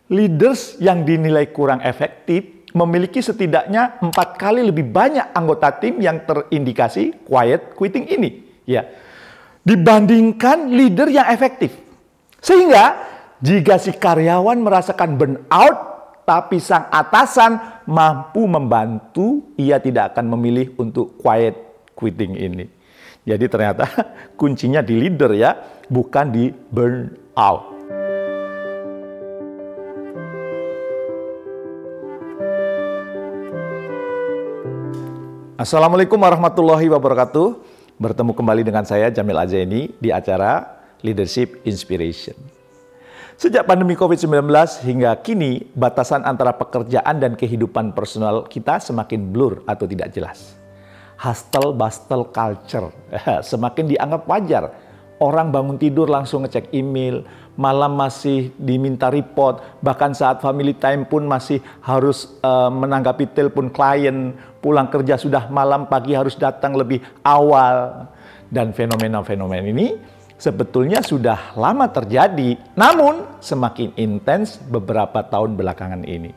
Leaders yang dinilai kurang efektif memiliki setidaknya 4 kali lebih banyak anggota tim yang terindikasi quiet quitting ini, ya, dibandingkan leader yang efektif. Sehingga jika si karyawan merasakan burnout, tapi sang atasan mampu membantu, ia tidak akan memilih untuk quiet quitting ini. Jadi ternyata kuncinya di leader ya, bukan di burnout. Assalamualaikum warahmatullahi wabarakatuh. Bertemu kembali dengan saya Jamil Azaini di acara Leadership Inspiration. Sejak pandemi COVID-19 hingga kini, batasan antara pekerjaan dan kehidupan personal kita semakin blur atau tidak jelas. Hustle-bustle culture semakin dianggap wajar. Orang bangun tidur langsung ngecek email, malam masih diminta report, bahkan saat family time pun masih harus menanggapi telepon klien, pulang kerja sudah malam, pagi harus datang lebih awal. Dan fenomena-fenomena ini sebetulnya sudah lama terjadi, namun semakin intens beberapa tahun belakangan ini.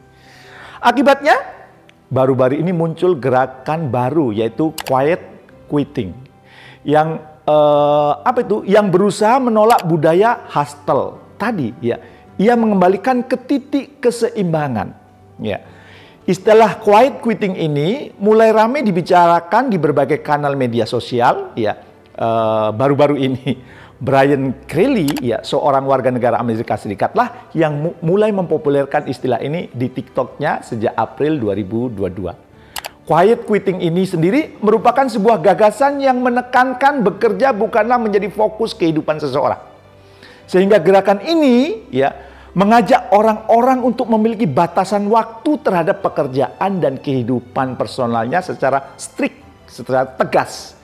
Akibatnya, baru-baru ini muncul gerakan baru, yaitu quiet quitting. Yang yang berusaha menolak budaya hustle tadi, ya. Ia mengembalikan ke titik keseimbangan, ya. Istilah quiet quitting ini mulai ramai dibicarakan di berbagai kanal media sosial, ya. Baru-baru ini Brian Crelly, ya, seorang warga negara Amerika Serikat lah yang mulai mempopulerkan istilah ini di TikTok-nya sejak April 2022. Quiet quitting ini sendiri merupakan sebuah gagasan yang menekankan bekerja bukanlah menjadi fokus kehidupan seseorang. Sehingga gerakan ini, ya, mengajak orang-orang untuk memiliki batasan waktu terhadap pekerjaan dan kehidupan personalnya secara strict, secara tegas.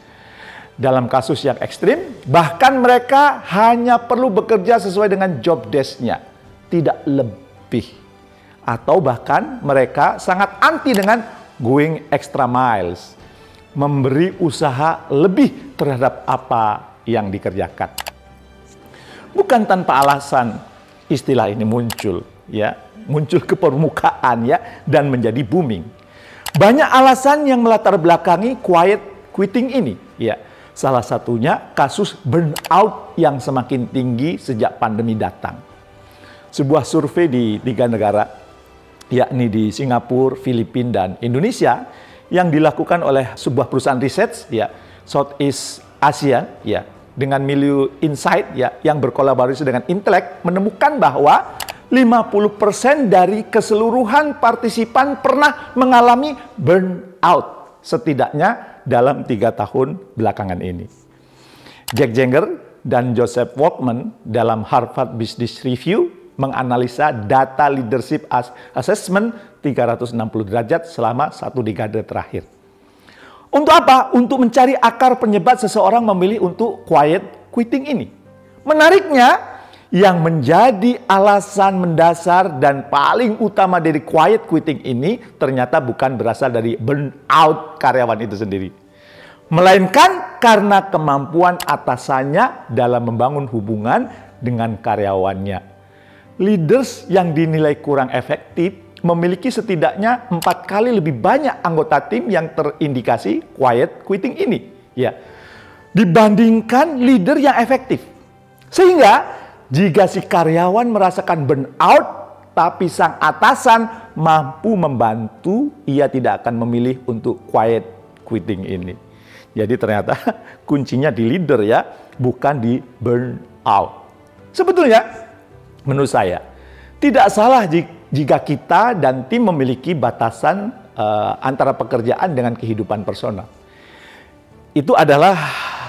Dalam kasus yang ekstrim, bahkan mereka hanya perlu bekerja sesuai dengan job desk-nya, tidak lebih. Atau bahkan mereka sangat anti dengan going extra miles, memberi usaha lebih terhadap apa yang dikerjakan. Bukan tanpa alasan istilah ini muncul, ya, muncul ke permukaan, ya, dan menjadi booming. Banyak alasan yang melatar belakangi quiet quitting ini, ya. Salah satunya kasus burnout yang semakin tinggi sejak pandemi datang. Sebuah survei di 3 negara, yakni di Singapura, Filipina, dan Indonesia, yang dilakukan oleh sebuah perusahaan riset, ya, Southeast Asia, ya, dengan Milieu Insight, ya, yang berkolaborasi dengan Intelek, menemukan bahwa 50% dari keseluruhan partisipan pernah mengalami burnout, setidaknya dalam 3 tahun belakangan ini. Jack Jenger dan Joseph Walkman dalam Harvard Business Review menganalisa data leadership assessment 360 derajat selama 1 dekade terakhir. Untuk apa? Untuk mencari akar penyebab seseorang memilih untuk quiet quitting ini. Menariknya, yang menjadi alasan mendasar dan paling utama dari quiet quitting ini ternyata bukan berasal dari burnout karyawan itu sendiri, melainkan karena kemampuan atasannya dalam membangun hubungan dengan karyawannya. Leaders yang dinilai kurang efektif memiliki setidaknya 4 kali lebih banyak anggota tim yang terindikasi quiet quitting ini, ya, dibandingkan leader yang efektif. Sehingga jika si karyawan merasakan burnout, tapi sang atasan mampu membantu, ia tidak akan memilih untuk quiet quitting ini. Jadi ternyata kuncinya di leader, ya, bukan di burnout. Sebetulnya, menurut saya, tidak salah jika kita dan tim memiliki batasan antara pekerjaan dengan kehidupan personal. Itu adalah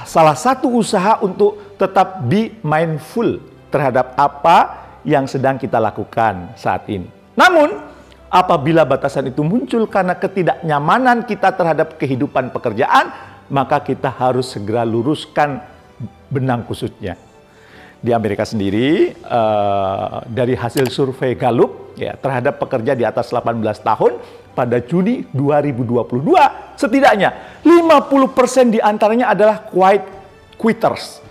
salah satu usaha untuk tetap be mindful terhadap apa yang sedang kita lakukan saat ini. Namun, apabila batasan itu muncul karena ketidaknyamanan kita terhadap kehidupan pekerjaan, maka kita harus segera luruskan benang kusutnya. Di Amerika sendiri, dari hasil survei Gallup, ya, terhadap pekerja di atas 18 tahun pada Juni 2022, setidaknya 50% diantaranya adalah quiet quitters.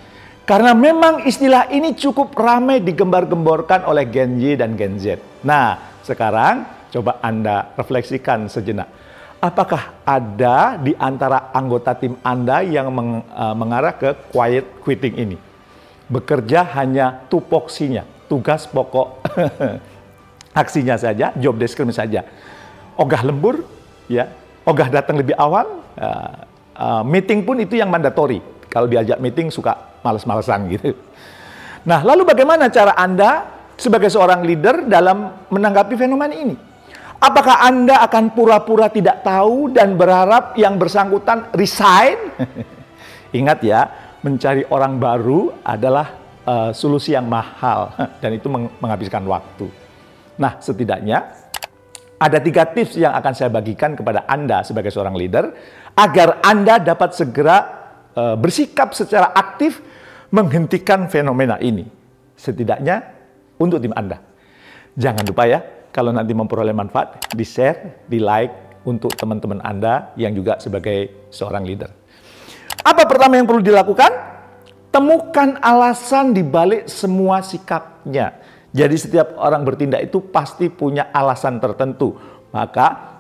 Karena memang istilah ini cukup ramai digembar-gemborkan oleh Gen Y dan Gen Z. Nah, sekarang coba Anda refleksikan sejenak. Apakah ada di antara anggota tim Anda yang mengarah ke quiet quitting ini? Bekerja hanya tupoksinya, tugas pokok aksinya saja, job description saja. Ogah lembur, ya, ogah datang lebih awal, meeting pun itu yang mandatori. Kalau diajak meeting suka males-malesan gitu. Nah, lalu bagaimana cara Anda sebagai seorang leader dalam menanggapi fenomena ini? Apakah Anda akan pura-pura tidak tahu dan berharap yang bersangkutan resign? Ingat ya, mencari orang baru adalah solusi yang mahal dan itu menghabiskan waktu. Nah, setidaknya ada 3 tips yang akan saya bagikan kepada Anda sebagai seorang leader agar Anda dapat segera bersikap secara aktif menghentikan fenomena ini. Setidaknya untuk tim Anda. Jangan lupa ya, kalau nanti memperoleh manfaat, di-share, di-like untuk teman-teman Anda yang juga sebagai seorang leader. Apa pertama yang perlu dilakukan? Temukan alasan di balik semua sikapnya. Jadi setiap orang bertindak itu pasti punya alasan tertentu. Maka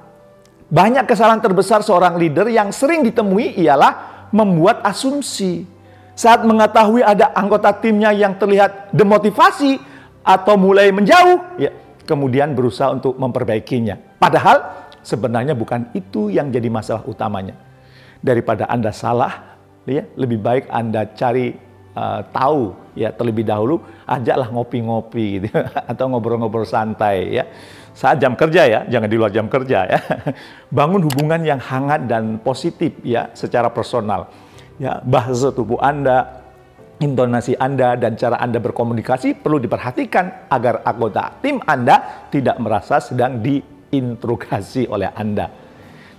banyak kesalahan terbesar seorang leader yang sering ditemui ialah membuat asumsi. Saat mengetahui ada anggota timnya yang terlihat demotivasi atau mulai menjauh, ya, kemudian berusaha untuk memperbaikinya. Padahal sebenarnya bukan itu yang jadi masalah utamanya. Daripada Anda salah, ya, lebih baik Anda cari tahu ya terlebih dahulu, ajaklah ngopi-ngopi gitu atau ngobrol-ngobrol santai ya. Saat jam kerja ya, jangan di luar jam kerja ya. Bangun hubungan yang hangat dan positif ya secara personal. Ya, bahasa tubuh Anda, intonasi Anda, dan cara Anda berkomunikasi perlu diperhatikan agar anggota tim Anda tidak merasa sedang diinterogasi oleh Anda.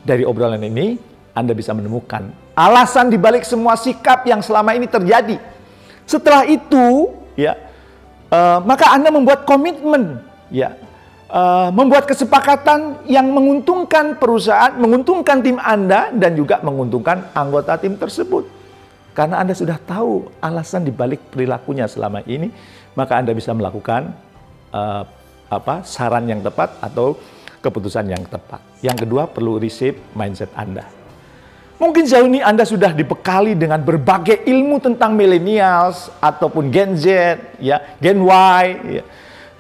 Dari obrolan ini, Anda bisa menemukan alasan dibalik semua sikap yang selama ini terjadi. Setelah itu, ya, maka Anda membuat komitmen, ya, membuat kesepakatan yang menguntungkan perusahaan, menguntungkan tim Anda, dan juga menguntungkan anggota tim tersebut. Karena Anda sudah tahu alasan dibalik perilakunya selama ini, maka Anda bisa melakukan saran yang tepat atau keputusan yang tepat. Yang kedua, perlu reshape mindset Anda. Mungkin jauh ini Anda sudah dibekali dengan berbagai ilmu tentang millennials ataupun Gen Z, ya, Gen Y. Ya.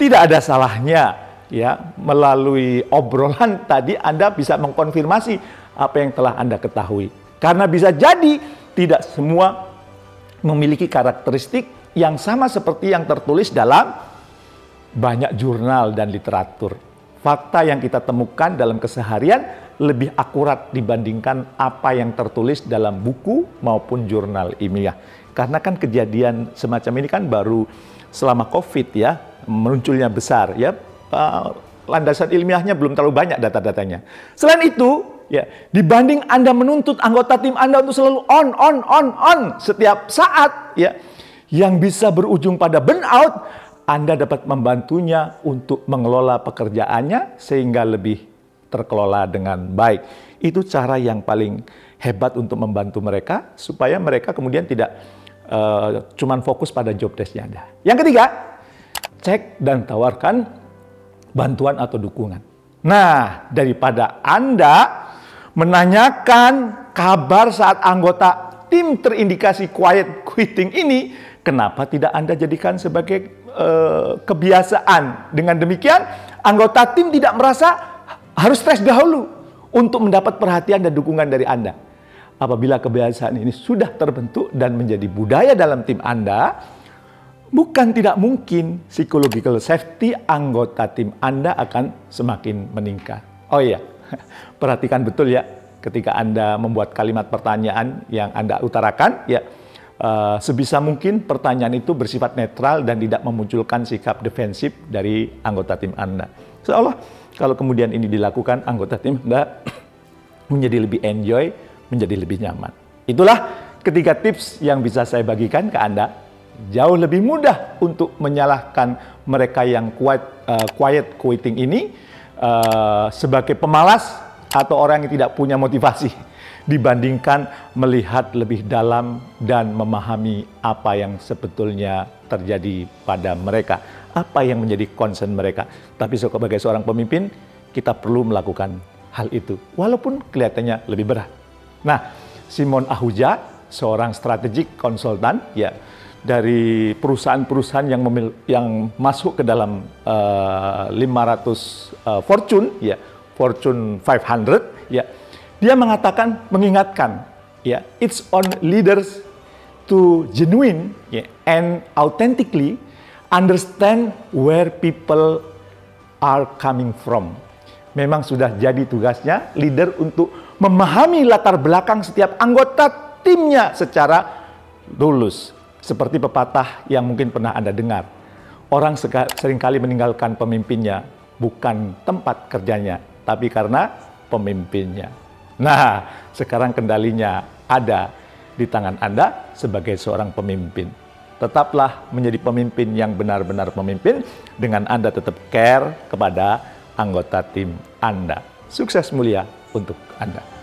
Tidak ada salahnya, ya, melalui obrolan tadi Anda bisa mengkonfirmasi apa yang telah Anda ketahui. Karena bisa jadi tidak semua memiliki karakteristik yang sama seperti yang tertulis dalam banyak jurnal dan literatur. Fakta yang kita temukan dalam keseharian lebih akurat dibandingkan apa yang tertulis dalam buku maupun jurnal ilmiah. Karena kan kejadian semacam ini kan baru selama COVID ya, munculnya besar ya. Landasan ilmiahnya belum terlalu banyak data-datanya. Selain itu, ya, dibanding Anda menuntut anggota tim Anda untuk selalu on setiap saat, ya, yang bisa berujung pada burnout, Anda dapat membantunya untuk mengelola pekerjaannya sehingga lebih terkelola dengan baik. Itu cara yang paling hebat untuk membantu mereka supaya mereka kemudian tidak cuman fokus pada job desk-nya Anda. Yang ketiga, cek dan tawarkan bantuan atau dukungan. Nah, daripada Anda menanyakan kabar saat anggota tim terindikasi quiet quitting ini, kenapa tidak Anda jadikan sebagai kebiasaan? Dengan demikian, anggota tim tidak merasa harus stres dahulu untuk mendapat perhatian dan dukungan dari Anda. Apabila kebiasaan ini sudah terbentuk dan menjadi budaya dalam tim Anda, bukan tidak mungkin psychological safety anggota tim Anda akan semakin meningkat. Oh iya, perhatikan betul ya ketika Anda membuat kalimat pertanyaan yang Anda utarakan, ya, sebisa mungkin pertanyaan itu bersifat netral dan tidak memunculkan sikap defensif dari anggota tim Anda. Seolah kalau kemudian ini dilakukan, anggota tim Anda menjadi lebih enjoy, menjadi lebih nyaman. Itulah ketiga tips yang bisa saya bagikan ke Anda. Jauh lebih mudah untuk menyalahkan mereka yang quiet quitting ini sebagai pemalas atau orang yang tidak punya motivasi dibandingkan melihat lebih dalam dan memahami apa yang sebetulnya terjadi pada mereka. apa yang menjadi concern mereka. Tapi sebagai seorang pemimpin, kita perlu melakukan hal itu, walaupun kelihatannya lebih berat. Nah, Simon Ahuja, seorang strategic konsultan, ya, dari perusahaan-perusahaan yang masuk ke dalam 500 Fortune, ya, Fortune 500, ya, dia mengingatkan, ya, it's on leaders to genuine, ya, and authentically understand where people are coming from. Memang sudah jadi tugasnya leader untuk memahami latar belakang setiap anggota timnya secara lulus. Seperti pepatah yang mungkin pernah Anda dengar. Orang seringkali meninggalkan pemimpinnya bukan tempat kerjanya, tapi karena pemimpinnya. Nah, sekarang kendalinya ada di tangan Anda sebagai seorang pemimpin. Tetaplah menjadi pemimpin yang benar-benar pemimpin dengan Anda tetap care kepada anggota tim Anda. Sukses mulia untuk Anda.